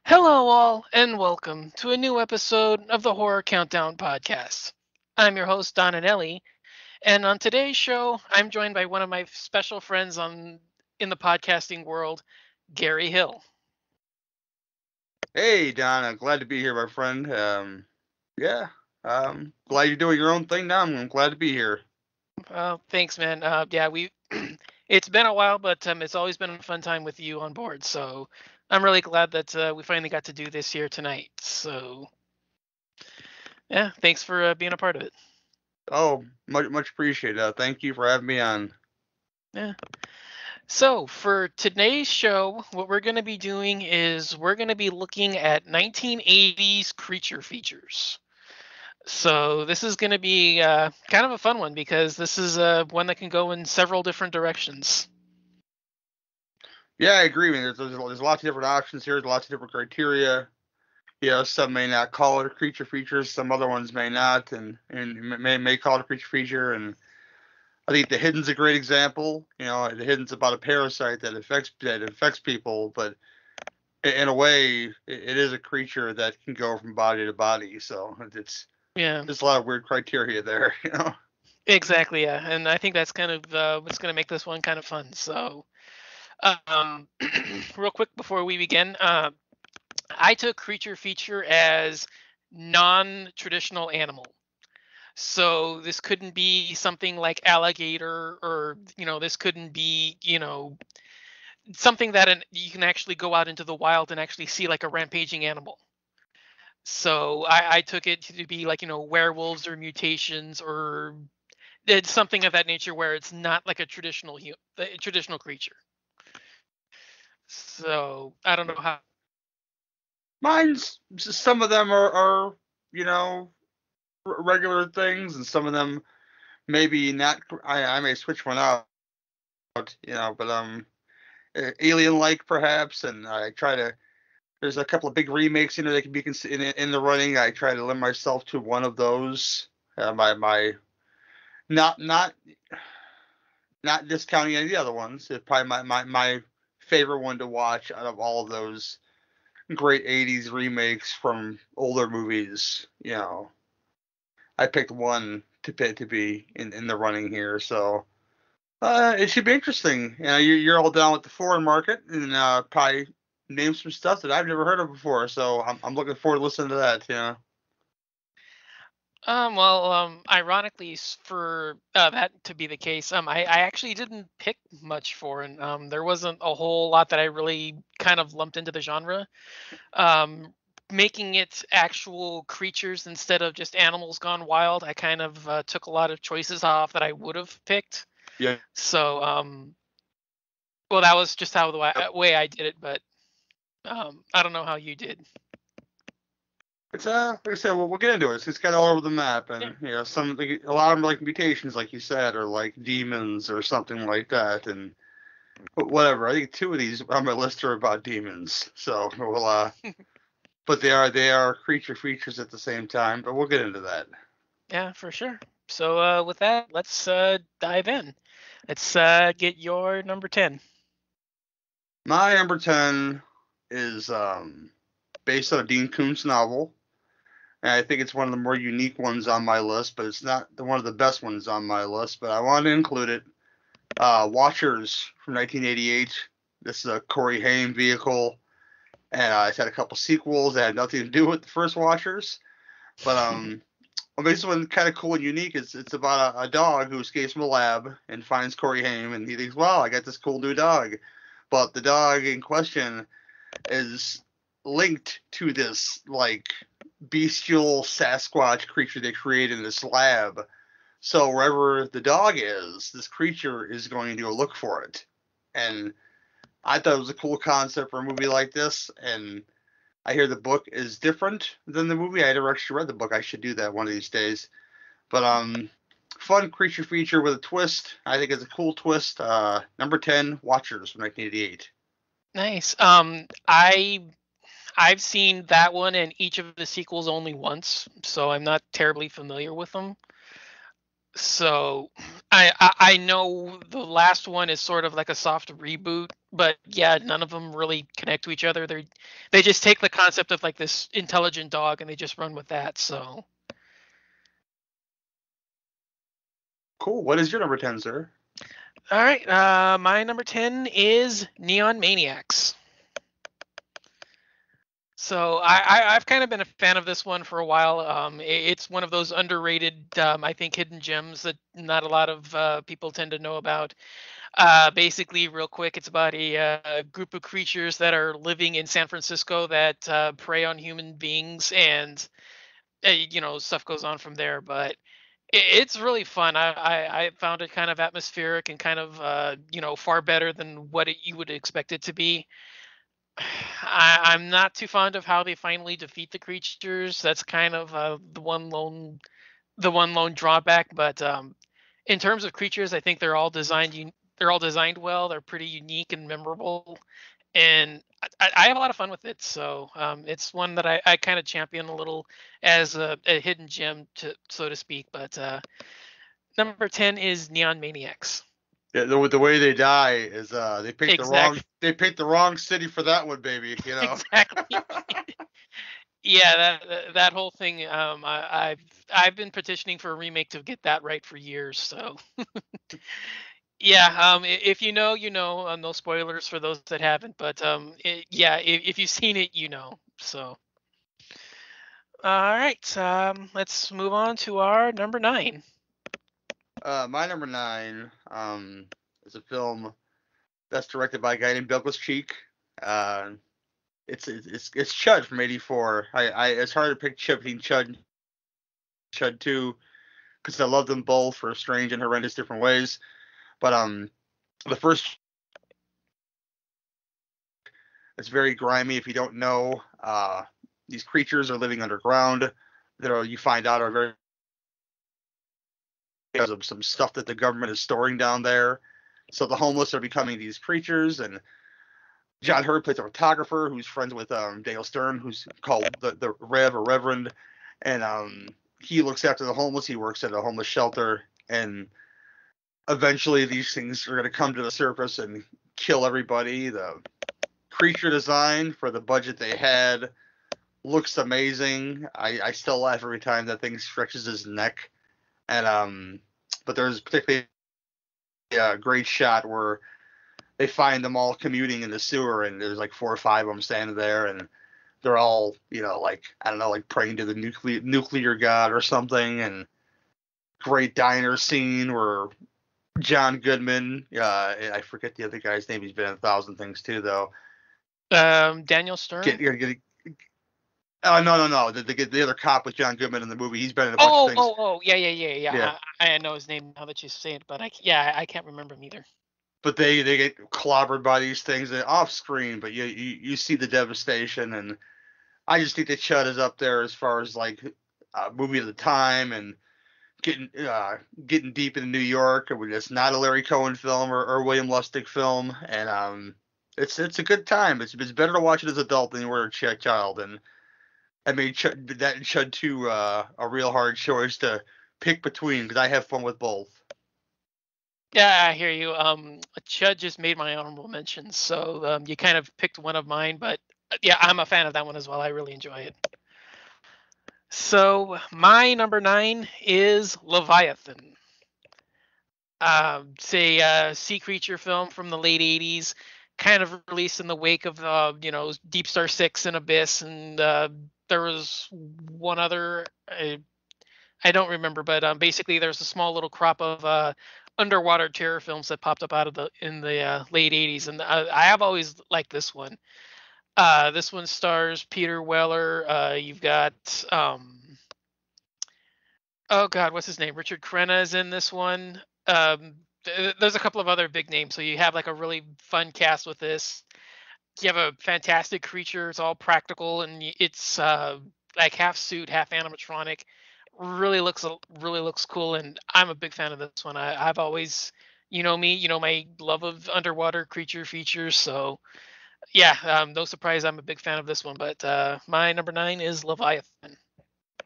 Hello, all, and welcome to a new episode of the Horror Countdown podcast. I'm your host, Don Anelli, and on today's show, I'm joined by one of my special friends in the podcasting world, Gary Hill. Hey, Donna, glad to be here, my friend. Yeah, glad you're doing your own thing now. I'm glad to be here. Thanks, man. Yeah, we it's been a while, but it's always been a fun time with you on board. So I'm really glad that we finally got to do this here tonight. So yeah, thanks for being a part of it. Oh, much appreciated. Thank you for having me on. Yeah. So, for today's show, what we're going to be doing is we're going to be looking at 1980s creature features. So, this is going to be kind of a fun one because this is one that can go in several different directions. Yeah, I agree. I mean, there's lots of different options here. There's lots of different criteria. Some may not call it a creature feature. Some other ones may not, and may call it a creature feature. And I think the hidden's a great example. The hidden's about a parasite that affects people, but in a way, it is a creature that can go from body to body. So Yeah, there's a lot of weird criteria there. exactly. Yeah, and I think that's kind of what's going to make this one kind of fun. So, um, real quick before we begin, I took creature feature as non-traditional animal. So this couldn't be something like alligator, or this couldn't be something that you can actually go out into the wild and actually see like a rampaging animal. So I took it to be like werewolves or mutations, or it's something of that nature where it's not like a traditional creature. So I don't know how. Some of them are you know regular things, and some of them maybe not. I may switch one out, but alien like perhaps, and I try to. There's a couple of big remakes, that can be in the running. I try to limit myself to one of those. My not not not discounting any of the other ones. It's probably my favorite one to watch out of all of those great '80s remakes from older movies. I picked one to be in the running here, so it should be interesting. You're all down with the foreign market, and probably name some stuff that I've never heard of before. So I'm looking forward to listening to that. Well, ironically, for that to be the case, I actually didn't pick much foreign. There wasn't a whole lot that I really kind of lumped into the genre. Um, Making it actual creatures instead of just animals gone wild, I kind of took a lot of choices off that I would have picked. Yeah. So, well, that was just how the Yep. way I did it, but I don't know how you did. It's like I said, we'll get into it. It's kind of all over the map, Yeah. and a lot of them are like mutations, like you said, or like demons or something like that, and whatever. I think two of these on my list are about demons. So but they are creature features at the same time. But we'll get into that. Yeah, for sure. So, with that, let's dive in. Let's get your number 10. My number 10 is based on a Dean Koontz novel, and I think it's one of the more unique ones on my list, but it's not one of the best ones on my list. But I wanted to include it. Watchers from 1988. This is a Corey Haim vehicle, and it's had a couple sequels that had nothing to do with the first Watchers. But this one kind of cool and unique. It's about a dog who escapes from a lab and finds Corey Haim, and he thinks, "Wow, I got this cool new dog." But the dog in question is linked to this like bestial Sasquatch creature they created in this lab. So wherever the dog is, this creature is going to go look for it. And I thought it was a cool concept for a movie like this. And I hear the book is different than the movie. I never actually read the book. I should do that one of these days. But fun creature feature with a twist. I think it's a cool twist. Number 10, Watchers from 1988. Nice. I've seen that one and each of the sequels only once, so I'm not terribly familiar with them. So I know the last one is sort of like a soft reboot, but yeah, none of them really connect to each other. They just take the concept of like this intelligent dog and they just run with that. So, Cool. What is your number 10, sir? all right, my number 10 is Neon Maniacs. So I've kind of been a fan of this one for a while. It's one of those underrated, I think, hidden gems that not a lot of people tend to know about. Basically, real quick, it's about a group of creatures that are living in San Francisco that prey on human beings, and stuff goes on from there. But it's really fun. I found it kind of atmospheric and kind of far better than what you would expect it to be. I'm not too fond of how they finally defeat the creatures. That's kind of the one lone drawback. But in terms of creatures, I think they're all designed well. They're pretty unique and memorable, and I have a lot of fun with it. So it's one that I kind of champion a little as a hidden gem, so to speak. But number 10 is Neon Maniacs. Yeah, the way they die is Exactly. they picked the wrong city for that one, baby. You know. Exactly. Yeah, that whole thing. I've been petitioning for a remake to get that right for years. So yeah, if you know, you know. No spoilers for those that haven't, but yeah, if you've seen it, you know. So all right, let's move on to our number 9. My number 9 is a film that's directed by a guy named Douglas Cheek. Uh, it's Chud from '84. I it's hard to pick Chud between Chud 2 because I love them both for strange and horrendous different ways. But the first, it's very grimy. If you don't know, these creatures are living underground. You find out are very because of some stuff that the government is storing down there. So the homeless are becoming these creatures, and John Hurt plays a photographer who's friends with Dale Stern, who's called the Rev or Reverend, and he looks after the homeless. He works at a homeless shelter, and eventually these things are going to come to the surface and kill everybody. The creature design for the budget they had looks amazing. I still laugh every time that thing stretches his neck, and but there's particularly a great shot where they find them all commuting in the sewer, and there's like 4 or 5 of them standing there, and they're all, like, I don't know, like praying to the nuclear god or something. And great diner scene where John Goodman, I forget the other guy's name. He's been in 1,000 things too, though. Daniel Stern. Oh, no. The other cop with John Goodman in the movie. He's been in a bunch of Oh, things. oh, yeah. Yeah. I know his name now that you say it, but I can't remember him either. But they get clobbered by these things off screen, but you see the devastation, and I just think that Chud is up there as far as like movie of the time, and getting deep into New York. It's not a Larry Cohen film or William Lustig film, and it's a good time. It's better to watch it as an adult than you were a child, and I made that and Chud 2 a real hard choice to pick between because I have fun with both. Yeah, I hear you. Chud just made my honorable mentions, so you kind of picked one of mine, but yeah, I'm a fan of that one as well. I really enjoy it. So my number 9 is Leviathan. It's a sea creature film from the late '80s, kind of released in the wake of Deep Star 6 and Abyss, and there was one other. I don't remember, but basically there's a small little crop of underwater terror films that popped up in the late '80s, and I have always liked this one. This one stars Peter Weller. You've got oh God, what's his name? Richard Crenna is in this one. There's a couple of other big names, so you have like a really fun cast with this. You have a fantastic creature. It's all practical, and it's like half suit, half animatronic. Really looks cool, and I'm a big fan of this one. I've always, me, my love of underwater creature features. So yeah, no surprise, I'm a big fan of this one. But my number 9 is Leviathan.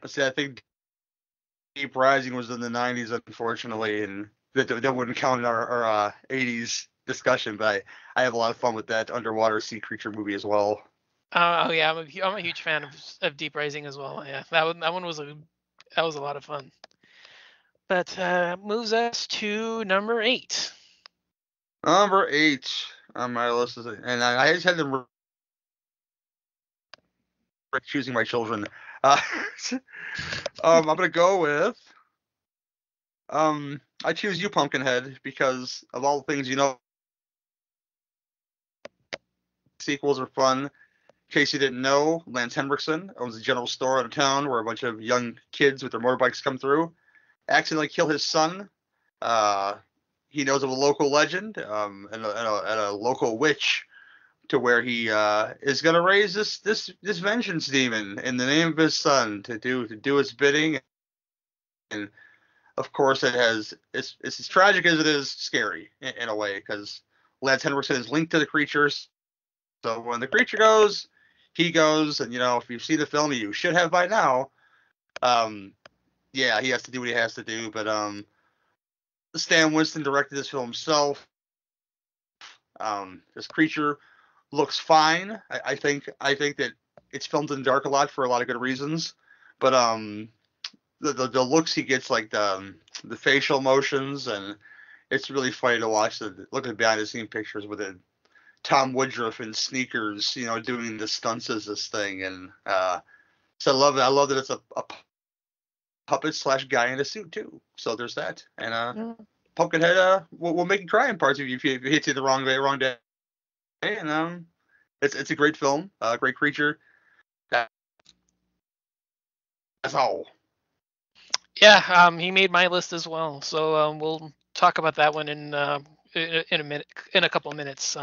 See, I think Deep Rising was in the '90s, unfortunately, and that wouldn't count in our '80s discussion, but I have a lot of fun with that underwater sea creature movie as well. Oh yeah, I'm a huge fan of Deep Rising as well. Yeah, that one was a lot of fun. But moves us to number 8. Number 8 on my list is, and I just had to choosing my children. Uh, I'm gonna go with I choose you, Pumpkinhead, because of all the things sequels are fun. In case you didn't know, Lance Henriksen owns a general store in a town where a bunch of young kids with their motorbikes come through, accidentally kill his son. Uh, he knows of a local legend and a local witch to where he is going to raise this vengeance demon in the name of his son to do his bidding. And of course, it's as tragic as it is scary in a way, because Lance Henriksen is linked to the creatures. So when the creature goes, he goes, and if you've seen the film, you should have by now. Um, yeah, he has to do what he has to do. But Stan Winston directed this film himself. This creature looks fine. I think that it's filmed in dark a lot for a lot of good reasons. But the looks he gets, like the facial motions, and it's really funny to watch look at behind the scene pictures with it. Tom Woodruff in sneakers, doing the stunts as this thing, and so I love it. I love that it's a puppet slash guy in a suit too. So there's that, and Pumpkinhead will make you cry in parts if he hits you the wrong day, and it's a great film, great creature. That's all. Yeah, he made my list as well. So we'll talk about that one in a minute, in a couple of minutes.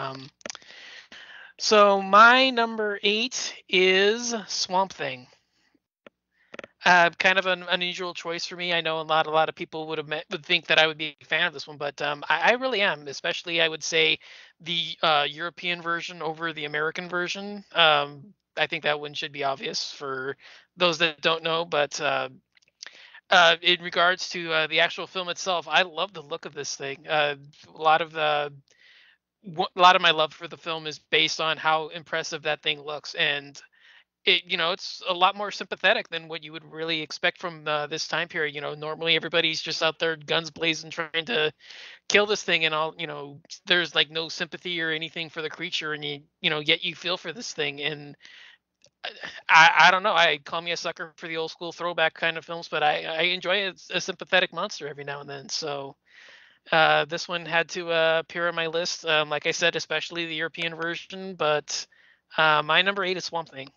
So my number 8 is Swamp Thing. Kind of an unusual choice for me. I know a lot of people would think that I would be a fan of this one, but I really am. Especially, I would say the European version over the American version. I think that one should be obvious for those that don't know. But in regards to the actual film itself, I love the look of this thing. A lot of the a lot of my love for the film is based on how impressive that thing looks, and it's a lot more sympathetic than what you would really expect from this time period. Normally everybody's just out there guns blazing trying to kill this thing, and all. There's like no sympathy or anything for the creature, and yet you feel for this thing. And I don't know, I call me a sucker for the old school throwback kind of films, but I enjoy a sympathetic monster every now and then. So this one had to appear on my list, like I said, especially the European version. But my number 8 is Swamp Thing.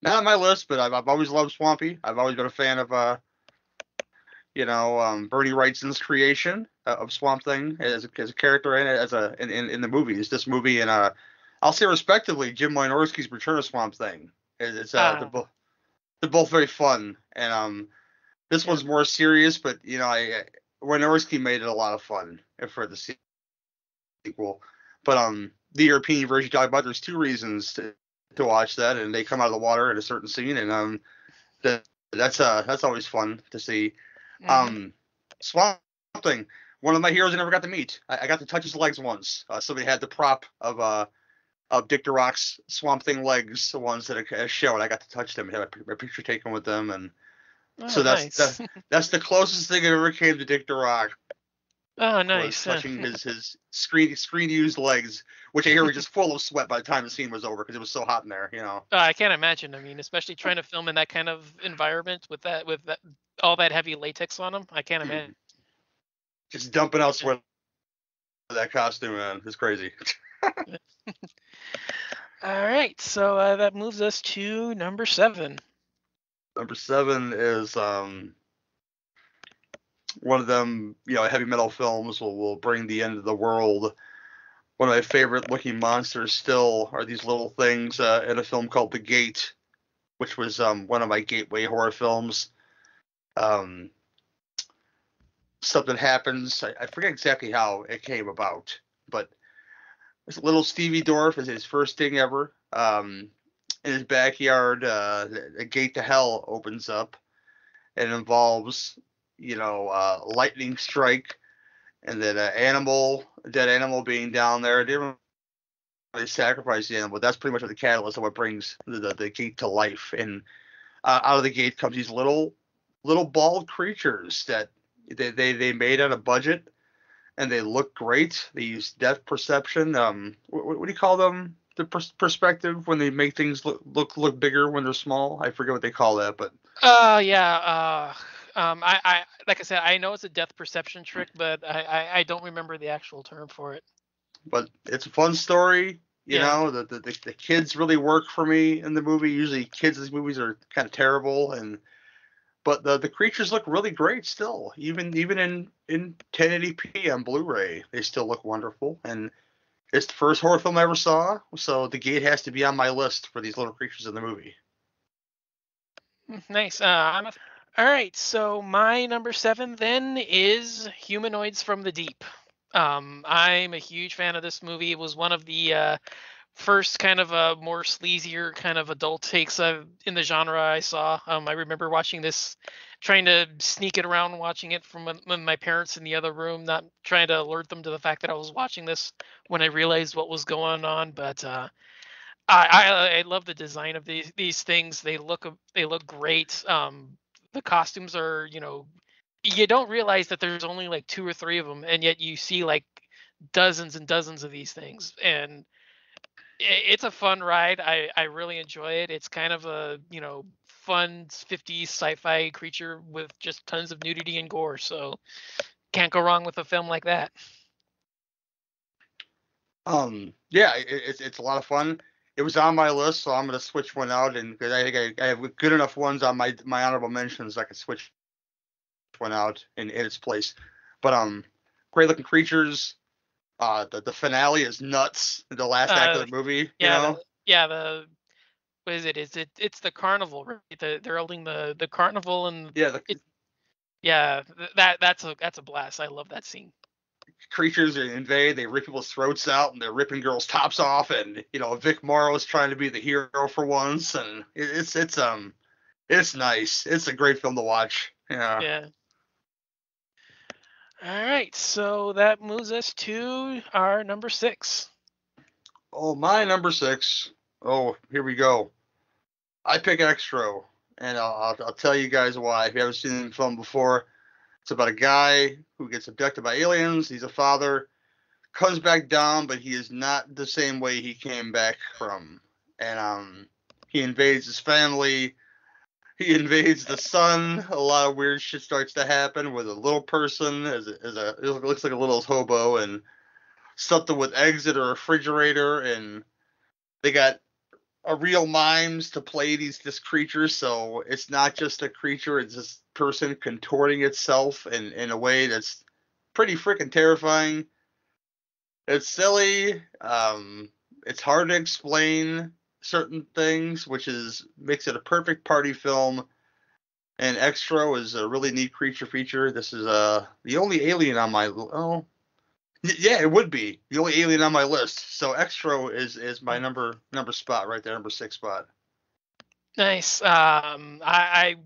Not on my list, but I've always loved Swampy. I've always been a fan of Bernie Wrightson's creation of Swamp Thing as a character and in the movies. This movie and I'll say respectively, Jim Wynorski's Return of Swamp Thing. Uh, They're both very fun, and this yeah. one's more serious, but Wynorski made it a lot of fun for the sequel. But the European version you talk about, there's two reasons to watch that, and they come out of the water at a certain scene, and that's always fun to see. hmm Um, Swamp Thing, one of my heroes I never got to meet. I got to touch his legs once. Somebody had the prop of Dick DeRock's Swamp Thing legs, the ones that are shown. I got to touch them, had a picture taken with them, and Oh, so nice. that's the closest thing I ever came to Dick DeRock, Oh, was nice. touching his screen used legs, which I hear were just full of sweat by the time the scene was over because it was so hot in there. I can't imagine. I mean, especially trying to film in that kind of environment with all that heavy latex on them. I can't Just dumping out imagine. sweat with that costume, man. It's crazy. All right, so that moves us to number 7. Number 7 is one of them, heavy metal films will bring the end of the world. One of my favorite looking monsters still are these little things in a film called The Gate, which was one of my gateway horror films. Um, Something happens. I forget exactly how it came about, but this little Stevie Dorff is his first thing ever. In his backyard, a gate to hell opens up. It involves, lightning strike and then a dead animal being down there. They didn't really sacrifice the animal, but that's pretty much what the catalyst of what brings the gate to life. And out of the gate comes these little bald creatures that they made on a budget, and they look great. They use depth perception. What do you call them? The perspective when they make things look bigger when they're small. I forget what they call that, but Yeah. I like I said, I know it's a depth perception trick, but I don't remember the actual term for it. it's a fun story. You Yeah. know, the kids really work for me in the movie. Usually, kids in these movies are kind of terrible, and but the creatures look really great still. Even in 1080p on Blu-ray, they still look wonderful. And it's the first horror film I ever saw, so the gate has to be on my list for these little creatures in the movie. Nice. All right. So my number 7 then is Humanoids from the Deep. I'm a huge fan of this movie. It was one of the first kind of a more sleazier kind of adult takes in the genre I saw. I remember watching this, trying to sneak it around, watching it from when my parents in the other room, not trying to alert them to the fact that I was watching this when I realized what was going on. But I love the design of these things. They look great. The costumes are, you don't realize that there's only like two or three of them, and yet you see like dozens and dozens of these things, and it's a fun ride. I really enjoy it. It's kind of a, fun 50s sci-fi creature with just tons of nudity and gore. So can't go wrong with a film like that. Yeah, it's a lot of fun. It was on my list, so I'm gonna switch one out, and because I think I have good enough ones on my honorable mentions, I could switch one out in its place. But great looking creatures. The finale is nuts. The last act of Uh, the movie, you yeah, know. the what is it? It's the carnival, right? They're holding the carnival, and Yeah, it yeah, that's a blast. I love that scene. creatures invade. They rip people's throats out, and they're ripping girls' tops off. And Vic Morrow is trying to be the hero for once, and it's nice. It's a great film to watch. Yeah. Yeah. All right, so that moves us to our number 6. Oh, my number 6. Oh, here we go. I pick Extra, and I'll tell you guys why. If you haven't seen the film before, it's about a guy who gets abducted by aliens. He's a father, comes back down, but he is not the same way he came back from. And he invades his family. He invades the sun. A lot of weird shit starts to happen with a little person it looks like a little hobo, and something with eggs in a refrigerator, and they got a real mimes to play this creature, so it's not just a creature, it's this person contorting itself in a way that's pretty freaking terrifying. It's silly. It's hard to explain certain things, which is makes it a perfect party film. And Extra is a really neat creature feature. This is the only alien on my yeah, it would be the only alien on my list. So Extra is my number spot right there, number 6 spot. Nice. I've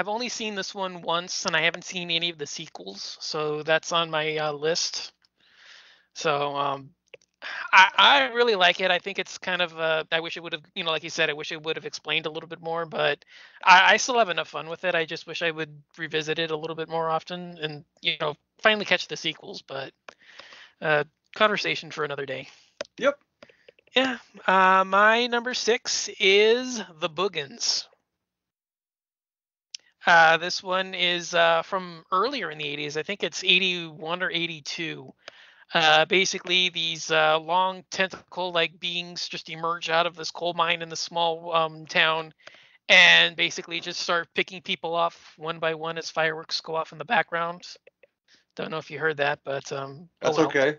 only seen this one once, and I haven't seen any of the sequels, so that's on my list. So I really like it. I think it's kind of I wish it would have, like you said, I wish it would have explained a little bit more, but I still have enough fun with it. I just wish I would revisit it a little bit more often, and finally catch the sequels. But conversation for another day. Yep. Yeah. My number 6 is The Boogans. This one is from earlier in the 80s. I think it's 81 or 82. Basically, these long tentacle-like beings just emerge out of this coal mine in the small town, and basically just start picking people off one by one as fireworks go off in the background. Don't know if you heard that, but oh That's well. okay.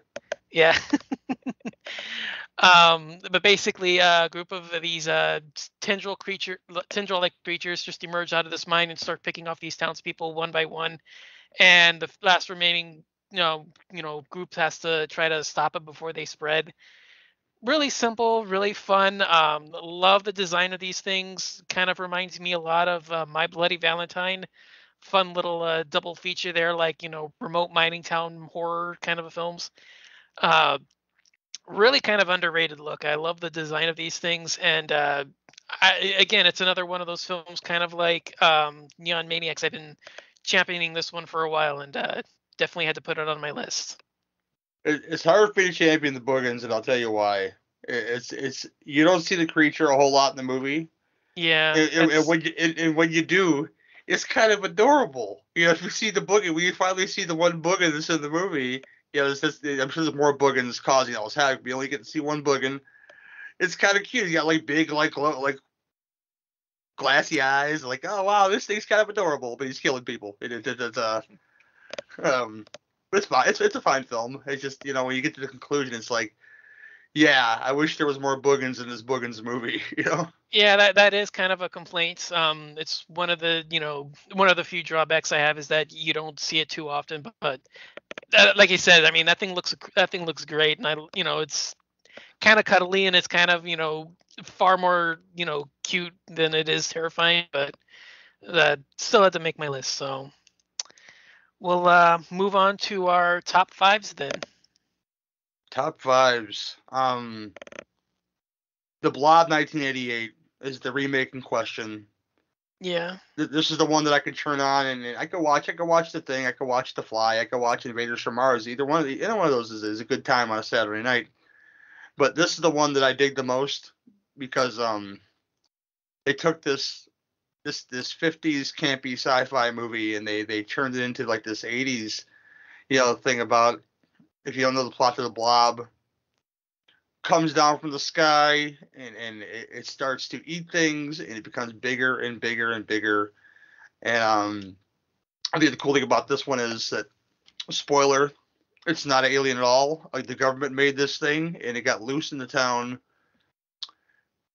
Yeah. But basically, a group of these tendril-like creatures just emerge out of this mine and start picking off these townspeople one by one, and the last remaining, group has to try to stop it before they spread. Really simple, really fun. Love the design of these things. Kind of reminds me a lot of My Bloody Valentine. fun little double feature there, like remote mining town horror kind of films. Uh, Really kind of underrated look. I love the design of these things, and again, it's another one of those films, kind of like Neon Maniacs. I've been championing this one for a while, and definitely had to put it on my list. It's hard for me to champion the Boogans, and I'll tell you why. It's you don't see the creature a whole lot in the movie, Yeah, and that's when you do, it's kind of adorable. If you see the Boogan, when you finally see the one Boogan that's in the movie, I'm sure there's more Boogans causing all this havoc. But you only get to see one Boogan. It's kind of cute. He's got like big, like glassy eyes. Like, oh wow, this thing's kind of adorable, but he's killing people. Um, but it's fine. It's a fine film. It's just when you get to the conclusion, it's like, yeah, I wish there was more Boogans in this Boogans movie. yeah, that is kind of a complaint. It's one of the few drawbacks I have is that you don't see it too often. But like you said, I mean, that thing looks great, and it's kind of cuddly, and it's kind of far more cute than it is terrifying. But that still had to make my list. So we'll move on to our top fives then. Top fives. The Blob 1988 is the remake in question. Yeah. This is the one that I could turn on and I could watch. I could watch The Thing. I could watch The Fly. I could watch Invaders from Mars. Either one of those is a good time on a Saturday night. But this is the one that I dig the most because they took this 50s campy sci-fi movie and they turned it into like this 80s thing about, if you don't know the plot of The Blob, comes down from the sky and it starts to eat things and it becomes bigger and bigger and bigger. And I think the cool thing about this one is that, spoiler, it's not an alien at all. Like, the government made this thing and it got loose in the town.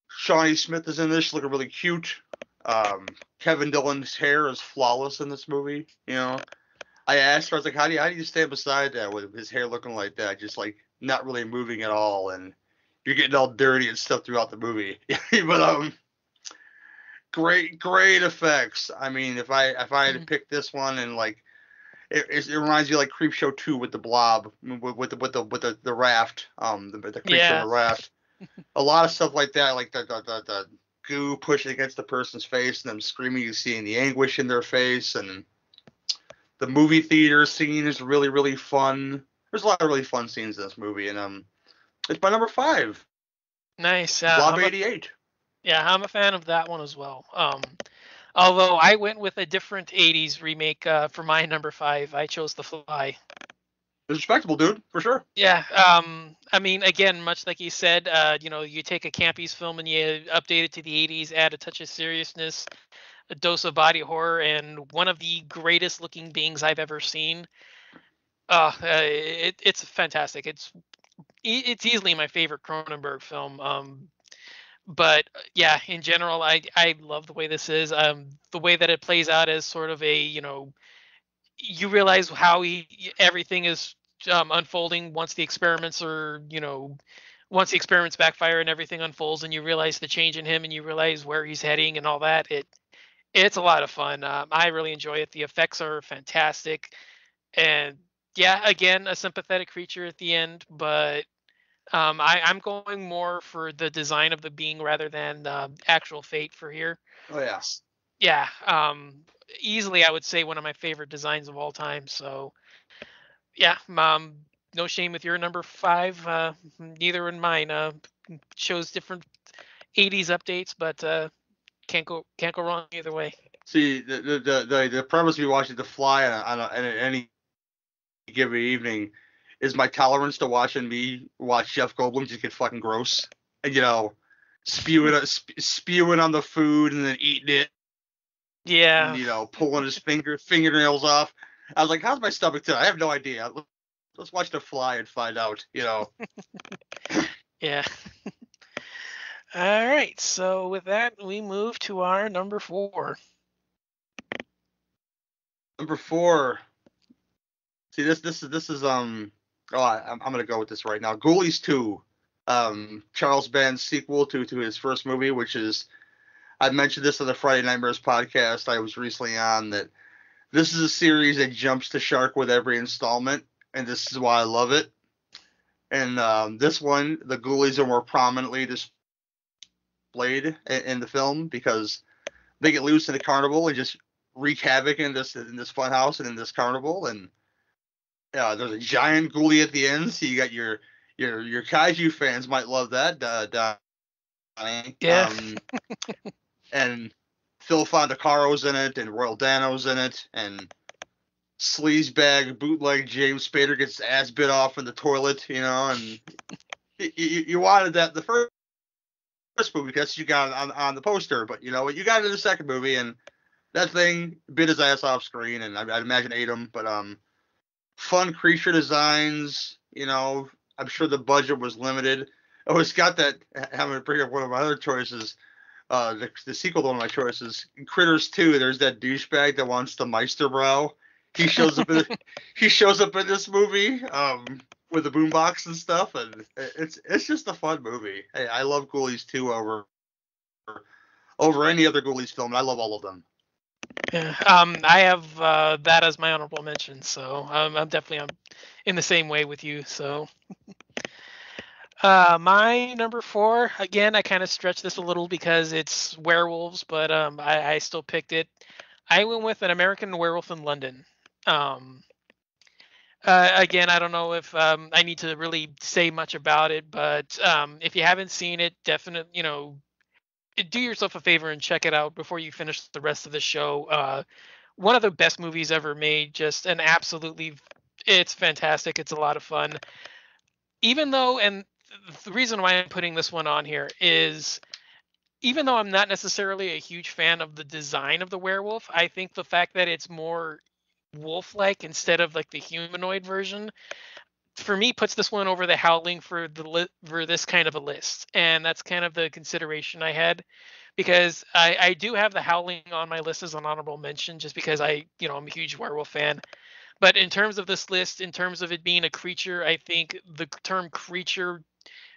Shawnee Smith is in this, looking really cute. Kevin Dillon's hair is flawless in this movie. I asked her, I was like, how do you stand beside that with his hair looking like that, just like not really moving at all, and you're getting all dirty and stuff throughout the movie. But great effects. I mean, if I had to pick this one, and like it reminds you like Creepshow 2 with the blob, with the raft, the creature in Yeah. the raft. A lot of stuff like that, like the goo pushing against the person's face and them screaming, you seeing the anguish in their face, and the movie theater scene is really, really fun. There's a lot of really fun scenes in this movie, and it's my number 5. Nice. Blob 88. I'm a fan of that one as well. Although I went with a different 80s remake for my number 5. I chose The Fly. It's respectable, dude, for sure. Yeah. I mean, again, much like you said, you take a campy's film and you update it to the 80s, add a touch of seriousness, a dose of body horror, and one of the greatest looking beings I've ever seen. It's fantastic. It's easily my favorite Cronenberg film. But yeah, in general, I love the way this is. The way that it plays out as sort of a you realize how everything is unfolding once the experiments once the experiments backfire and everything unfolds, and you realize the change in him, and you realize where he's heading and all that. It's a lot of fun. I really enjoy it. The effects are fantastic, and yeah, again, a sympathetic creature at the end, but I'm going more for the design of the being rather than actual fate for here. Oh yeah. Yeah, easily I would say one of my favorite designs of all time. So yeah, no shame with your number 5. Neither in mine. Shows different 80s updates, but can't go wrong either way. See, the premise of me watching The Fly on any given evening is my tolerance to watching me watch Jeff Goldblum just get fucking gross and spewing on the food and then eating it. Yeah. And, pulling his fingernails off. I was like, how's my stomach today? I have no idea. Let's watch The Fly and find out. Yeah. All right. So with that, we move to our number 4. Number 4. See, this is I'm gonna go with this right now. Ghoulies 2, Charles Band's sequel to his first movie, which is, I mentioned this on the Friday Nightmares podcast I was recently on, that This is a series that jumps the shark with every installment, and this is why I love it. And this one, the ghoulies are more prominently displayed in the film because they get loose in the carnival and just wreak havoc in this fun house and in this carnival. And there's a giant ghoulie at the end, so you got your kaiju fans might love that, Donnie. Yeah. And Phil Fondacaro's in it, and Royal Dano's in it, and sleazebag bootleg James Spader gets his ass bit off in the toilet, and you wanted that the first movie because you got it on the poster, but you got it in the second movie, and that thing bit his ass off screen, and I'd imagine ate him. But fun creature designs, I'm sure the budget was limited. Oh, it's got that. I'm gonna bring up one of my other choices. The sequel to one of my choices, Critters 2. There's that douchebag that wants the Meisterbrow. He shows up in this movie with the boombox and stuff, and it's just a fun movie. Hey, I love Ghoulies 2 over any other Ghoulies film, and I love all of them. Yeah. I have that as my honorable mention, so I'm definitely in the same way with you. So. My number 4, again, I kind of stretched this a little because it's werewolves, but I still picked it. I went with An American Werewolf in London. Again, I don't know if I need to really say much about it, but if you haven't seen it, definitely, do yourself a favor and check it out before you finish the rest of the show. One of the best movies ever made, just an absolutely, it's fantastic. It's a lot of fun. Even though, and the reason why I'm putting this one on here is, even though I'm not necessarily a huge fan of the design of the werewolf, I think the fact that it's more wolf-like instead of like the humanoid version, for me, puts this one over the Howling for for this kind of a list. And that's kind of the consideration I had, because I do have the Howling on my list as an honorable mention, just because I'm a huge werewolf fan. But in terms of this list, in terms of it being a creature, I think the term creature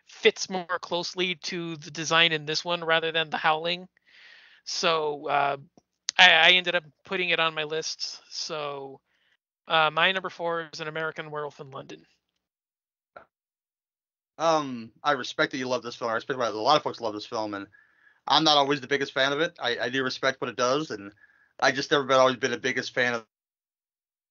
fits more closely to the design in this one rather than the Howling. So I ended up putting it on my list. So my number 4 is An American Werewolf in London. I respect that you love this film. I respect that a lot of folks love this film, and I'm not always the biggest fan of it. I do respect what it does, and I just never always been the biggest fan of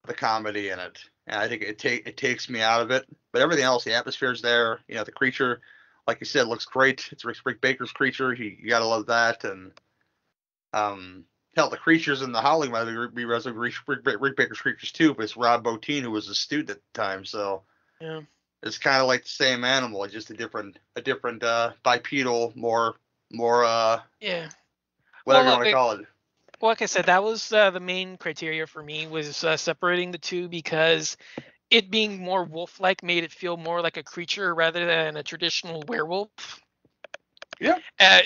the comedy in it. And I think it takes me out of it. But everything else, the atmosphere's there. The creature, like you said, looks great. It's Rick Baker's creature. You gotta love that. And hell, the creatures in The Howling might be Rick Baker's creatures too, but it's Rob Bottin who was a student at the time, so Yeah. it's kind of like the same animal, just a different bipedal, more Yeah. whatever you want to call it. Well, like I said, that was the main criteria for me, was separating the two, because it being more wolf-like made it feel more like a creature rather than a traditional werewolf. Yeah.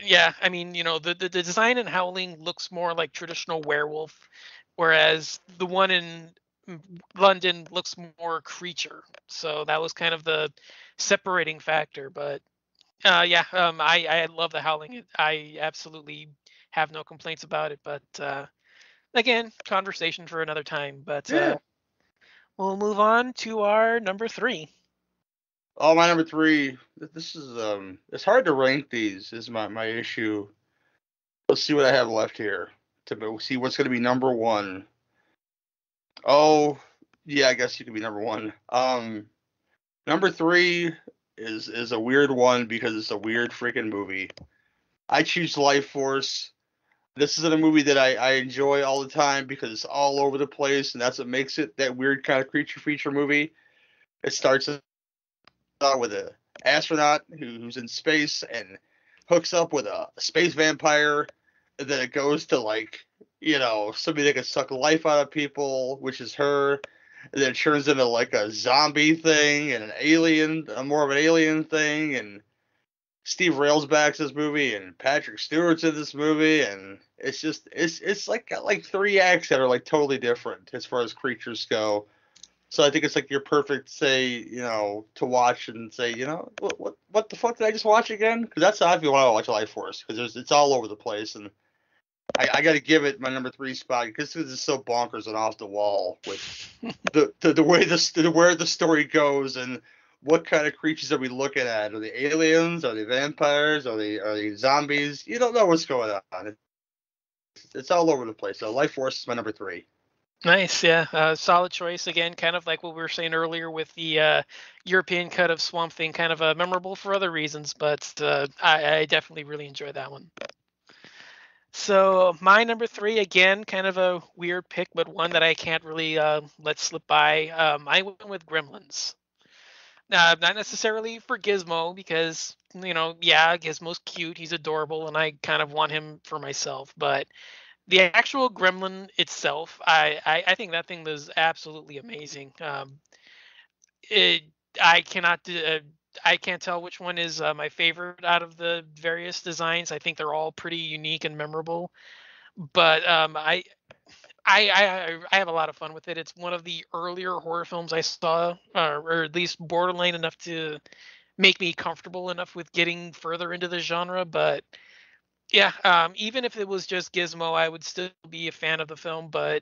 Yeah. I mean, the design in Howling looks more like traditional werewolf, whereas the one in London looks more creature. So that was kind of the separating factor. But yeah, I love the Howling. I absolutely have no complaints about it. But again, conversation for another time. But Yeah. we'll move on to our number 3. Oh, my number 3. This is it's hard to rank these. Is my issue. Let's see what I have left here to see what's going to be number 1. Oh, yeah, I guess you could be number 1. Number 3 is a weird one because it's a weird freaking movie. I choose Life Force. This isn't a movie that I enjoy all the time because it's all over the place, and that's what makes it that weird kind of creature feature movie. It starts out with an astronaut who's in space and hooks up with a space vampire, and then it goes to somebody that can suck life out of people, which is her. And then it turns into like a zombie thing and an alien, more of an alien thing. And Steve Railsback's this movie, and Patrick Stewart's in this movie, and it's like got like 3 acts that are like totally different as far as creatures go. So I think it's like your perfect to watch and say, what the fuck did I just watch again? Because that's how I feel when I watch Life Force, because it's all over the place, and I got to give it my number 3 spot because this is so bonkers and off the wall with the way where the story goes and what kind of creatures are we looking at? Are they aliens? Are they vampires? Are they zombies? You don't know what's going on. It's all over the place. So Life Force is my number 3. Nice, yeah, solid choice. Again, kind of like what we were saying earlier with the European cut of Swamp Thing, kind of memorable for other reasons, but I definitely really enjoyed that one. So my number 3, again, kind of a weird pick, but one that I can't really let slip by. I went with Gremlins. Not necessarily for Gizmo because yeah, Gizmo's cute, he's adorable, and I kind of want him for myself. But the actual Gremlin itself, I think that thing was absolutely amazing. It, I cannot I can't tell which one is my favorite out of the various designs. I think they're all pretty unique and memorable. But I have a lot of fun with it. It's one of the earlier horror films I saw, or at least borderline enough to make me comfortable enough with getting further into the genre. But yeah, even if it was just Gizmo, I would still be a fan of the film. But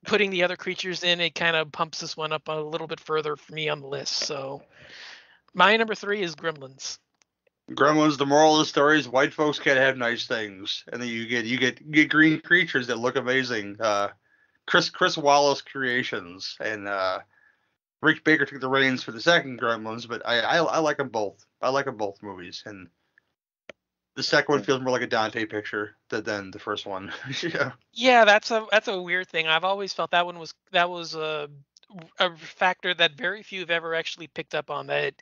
putting the other creatures in, it kind of pumps this one up a little bit further for me on the list. So my number 3 is Gremlins. Gremlins. The moral of the story is white folks can't have nice things, and then you get green creatures that look amazing. Chris Wallace creations, and Rick Baker took the reins for the second Gremlins, but I like them both. I like them both movies, and the second one feels more like a Dante picture than the first one. Yeah. Yeah, that's a weird thing. I've always felt that was a factor that very few have ever actually picked up on. That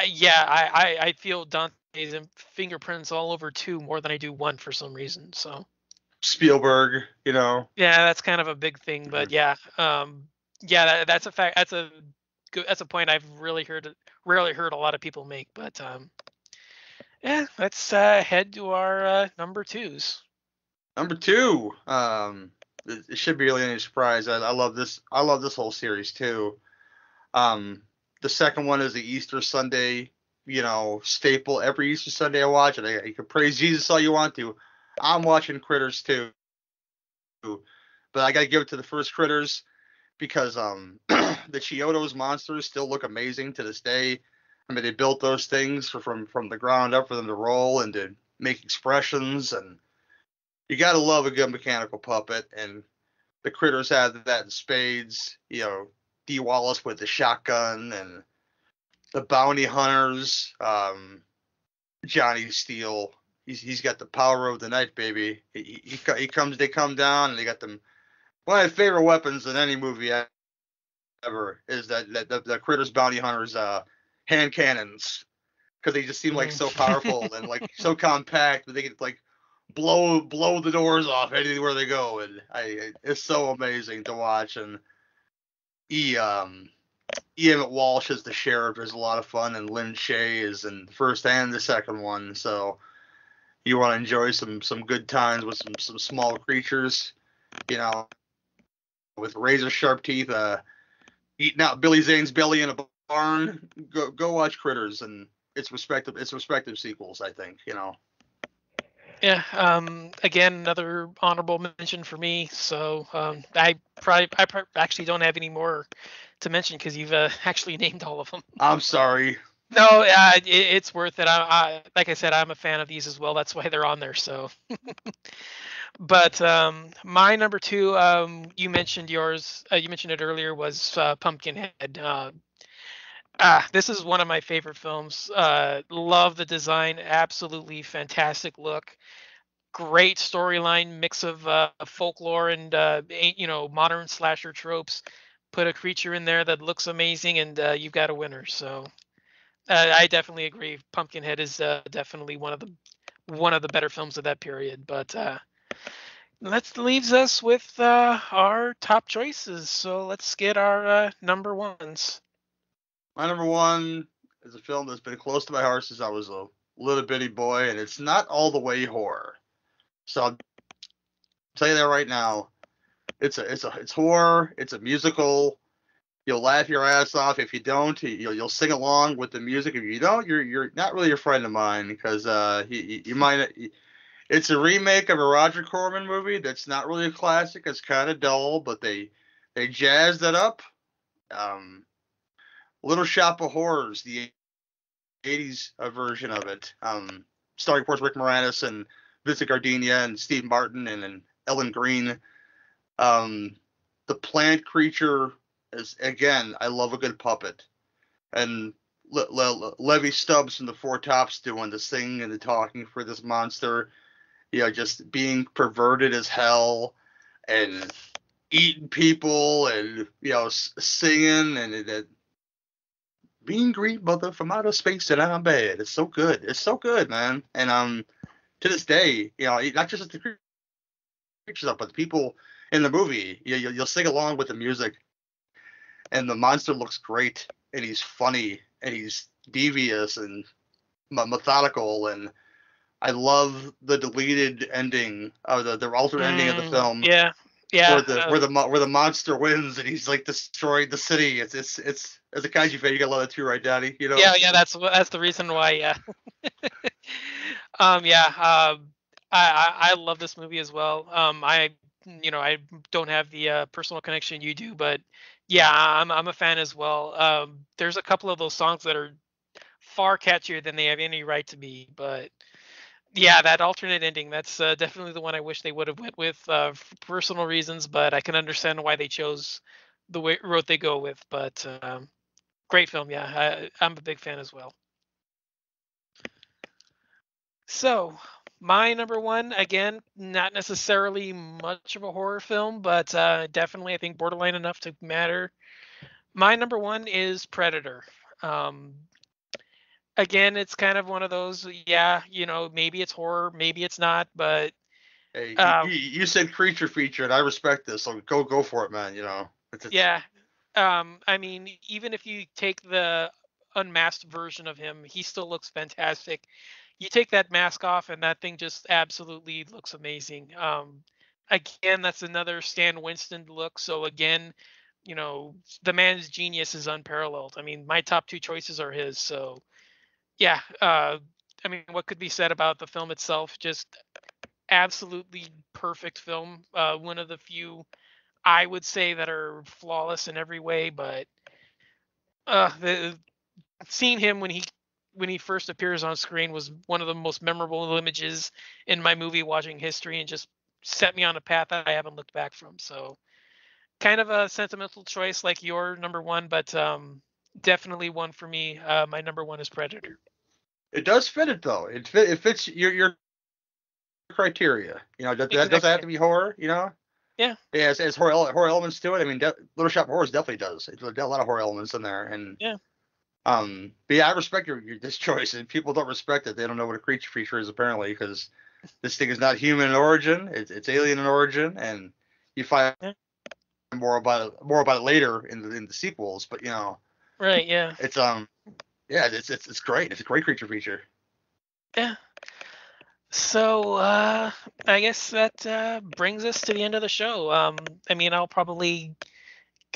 yeah, I feel Dante's fingerprints all over 2 more than I do 1 for some reason. So Spielberg, yeah, that's kind of a big thing. But Mhm. yeah, yeah, that's a fact. That's a point I've rarely heard a lot of people make. But yeah, let's head to our number 2s. Number 2, it should be really any surprise. I love this. I love this whole series too. Um, the second one is the Easter Sunday, staple. Every Easter Sunday I watch it. You can praise Jesus all you want to. I'm watching Critters too, but I gotta give it to the first Critters because the Chiodos monsters still look amazing to this day. I mean, they built those things from the ground up for them to roll and to make expressions, and you gotta love a good mechanical puppet. And the Critters have that in spades. D. Wallace with the shotgun and the bounty hunters. Johnny Steele. He's got the power of the night, baby. He comes. They come down and they got them. One of my favorite weapons in any movie ever is that the Critters bounty hunters hand cannons because they just seem like so powerful and like so compact that they can like blow the doors off anywhere they go, and it's so amazing to watch. And he Emmett Walsh as the sheriff is a lot of fun, and Lynn Shay is in the first and the second one. So you want to enjoy some good times with some small creatures, you know, with razor sharp teeth, eating out Billy Zane's belly in a barn. Go watch Critters and its respective sequels. I think. Yeah. Again, another honorable mention for me. So actually don't have any more to mention because you've actually named all of them. I'm sorry. No, it's worth it. Like I said, I'm a fan of these as well. That's why they're on there. So, but my number 2, you mentioned yours. You mentioned it earlier was Pumpkinhead. This is one of my favorite films. Love the design. Absolutely fantastic look. Great storyline, mix of folklore and modern slasher tropes. Put a creature in there that looks amazing, and you've got a winner. So I definitely agree. Pumpkinhead is definitely one of the better films of that period. But that leaves us with our top choices. So let's get our number 1s. My number 1 is a film that's been close to my heart since I was a little bitty boy, and it's not all the way horror. So I'll tell you that right now. It's horror. It's a musical. You'll laugh your ass off. If you don't, you'll sing along with the music. If you don't, you're not really a friend of mine because you might It's a remake of a Roger Corman movie that's not really a classic. It's kind of dull, but they jazzed it up. Um, Little Shop of Horrors, the '80s version of it, starring, of course, Rick Moranis and Vincent Gardenia and Steve Martin and Ellen Green. Um, the plant creature is, again, I love a good puppet, and Levy Stubbs from the Four Tops doing the singing and the talking for this monster. Just being perverted as hell and eating people and singing and mean green mother from outer space and I'm bad. It's so good. It's so good, man. And to this day, not just the creatures up, but the people in the movie, you'll sing along with the music, and the monster looks great, and he's funny, and he's devious and methodical, and I love the deleted ending of the alternate ending of the film Yeah, where yeah, the monster wins and he's like destroying the city. It's as a kaiju fan, you gotta love that too, right, Daddy? yeah. That's the reason why. Yeah, yeah. I love this movie as well. I don't have the personal connection you do, but yeah, I'm a fan as well. There's a couple of those songs that are far catchier than they have any right to be, but yeah, that alternate ending, that's definitely the one I wish they would have went with for personal reasons, but I can understand why they chose the route they go with. But great film, yeah. I'm a big fan as well. So, my number one, again, not necessarily much of a horror film, but definitely I think borderline enough to matter. My number one is Predator. Um, Again, it's kind of one of those, yeah, maybe it's horror, maybe it's not, but Hey, uh, you said creature feature, and I respect this, so go for it, man. It's yeah. I mean, even if you take the unmasked version of him, he still looks fantastic. You take that mask off, and that thing just absolutely looks amazing. Again, that's another Stan Winston look. So again, the man's genius is unparalleled. I mean, my top two choices are his. So yeah. I mean, what could be said about the film itself? Just absolutely perfect film. One of the few I would say that are flawless in every way, but the seeing him when he first appears on screen was one of the most memorable images in my movie watching history, and just set me on a path that I haven't looked back from. So kind of a sentimental choice like your number one, but definitely one for me. My number one is Predator. it does fit it though. It fits your criteria. That doesn't have Exactly. to be horror. Yeah. Yeah, it's horror elements to it. I mean, Little Shop of Horrors definitely does. It's got a lot of horror elements in there, and Yeah. but yeah, I respect your this choice. And people don't respect it. They don't know what a creature feature is apparently because this thing is not human in origin. It's alien in origin, and you find Yeah. more about it later in the sequels. But Right. Yeah. it's yeah, it's great. It's a great creature feature. Yeah. So I guess that brings us to the end of the show. I mean,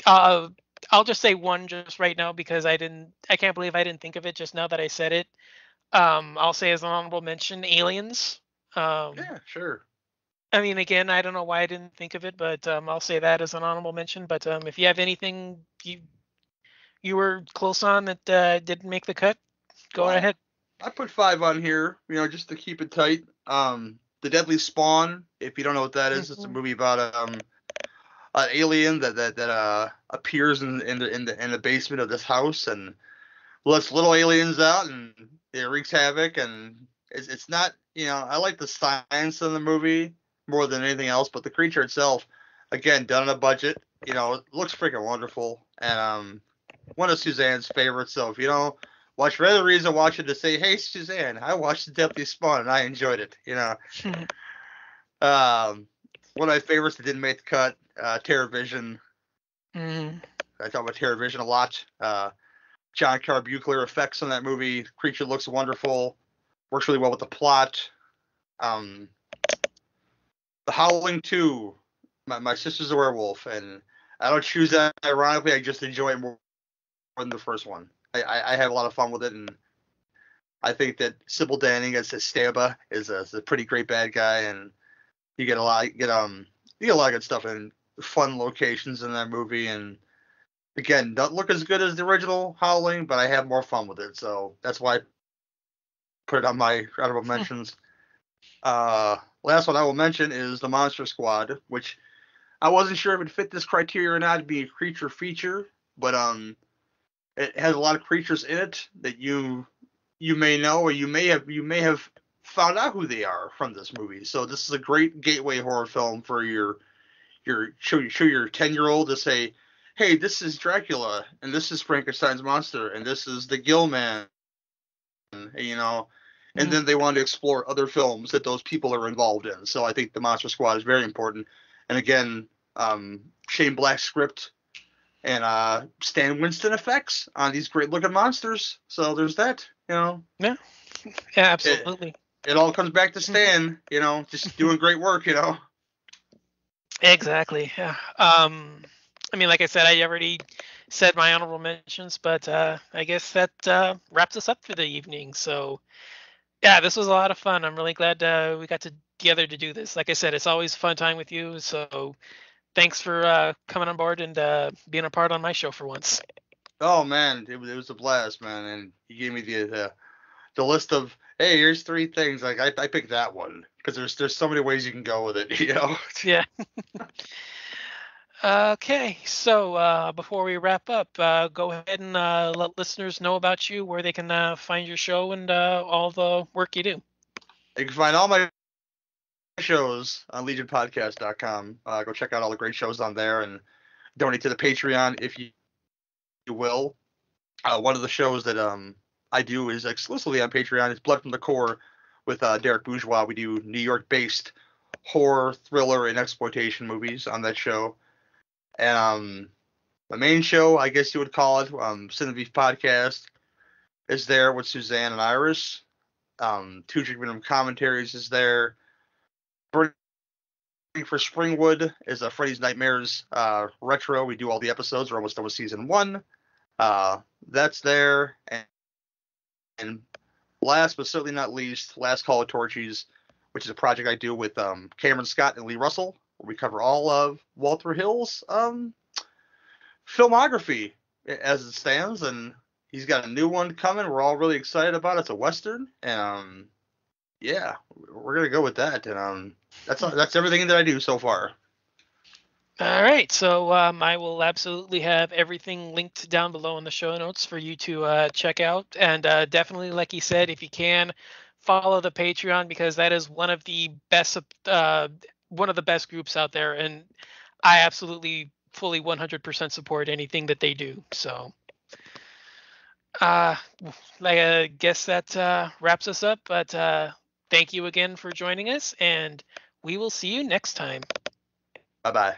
uh, I'll just say one just right now because I can't believe I didn't think of it just now that I said it. I'll say as an honorable mention, Aliens. Um, Yeah, sure. I mean, again, I don't know why I didn't think of it, but I'll say that as an honorable mention. But if you have anything you were close on that didn't make the cut, go Well, ahead. I put five on here, just to keep it tight. The Deadly Spawn. If you don't know what that is, it's a Mhm. movie about an alien that appears in the basement of this house and lets little aliens out and it wreaks havoc and it's not I like the science in the movie more than anything else, but the creature itself, again, done on a budget, it looks freaking wonderful and one of Suzanne's favorites. So if you don't watch for any reason, watch it to say, hey Suzanne, I watched the Deadly Spawn and I enjoyed it. Um, one of my favorites that didn't make the cut, TerraVision. Mhm. I talk about TerraVision a lot. John Carbuckler effects on that movie. Creature looks wonderful. Works really well with the plot. Um, the Howling 2. My sister's a werewolf, and I don't choose that ironically. I just enjoy it more than the first one. I have a lot of fun with it, and I think that Sybil Danning as Esteba is a pretty great bad guy, and you get a lot you get a lot of good stuff and fun locations in that movie. And again, don't look as good as the original Howling, but I have more fun with it, so that's why I put it on my honorable mentions. Last one I will mention is the Monster Squad, which I wasn't sure if it fit this criteria or not to be a creature feature, but it has a lot of creatures in it that you may know, or you may have found out who they are from this movie. So this is a great gateway horror film for your show your 10-year-old to say, hey, this is Dracula, and this is Frankenstein's monster, and this is the Gill Man, you know, and then they want to explore other films that those people are involved in. So I think the Monster Squad is very important. And again, Shane Black's script and Stan Winston effects on these great looking monsters. So there's that, you know. Yeah, yeah, absolutely. It all comes back to Stan, you know, just doing great work, you know. Exactly. Yeah. I mean, like I said, I already said my honorable mentions, but I guess that wraps us up for the evening. So, yeah, this was a lot of fun. I'm really glad we got together to do this. Like I said, it's always a fun time with you. So, thanks for coming on board and being a part on my show for once. Oh man, it was a blast, man, and you gave me the list of, hey, here's 3 things. Like I picked that one because there's so many ways you can go with it, you know. Yeah. Okay, so before we wrap up, go ahead and let listeners know about you, where they can find your show and all the work you do. You can find all my shows on legionpodcast.com. Go check out all the great shows on there and donate to the Patreon if you will. One of the shows that I do is exclusively on Patreon. It's Blood from the Core with Derek Bourgeois. We do New York-based horror, thriller, and exploitation movies on that show. And the main show, I guess you would call it, Cinebeef Podcast, is there with Suzanne and Iris. Two Treatment Room Commentaries is there. Burning for Springwood is a Freddy's Nightmares retro. We do all the episodes. We're almost done with season 1. That's there. And last but certainly not least, Last Call of Torchies, which is a project I do with Cameron Scott and Lee Russell, where we cover all of Walter Hill's filmography as it stands, and he's got a new one coming. We're all really excited about it. It's a Western, and yeah, we're gonna go with that. And that's everything that I do so far. All right, so I will absolutely have everything linked down below in the show notes for you to check out. And definitely, like you said, if you can, follow the Patreon, because that is one of the best groups out there, and I absolutely fully 100% support anything that they do. So, I guess that wraps us up. But thank you again for joining us, and we will see you next time. Bye bye.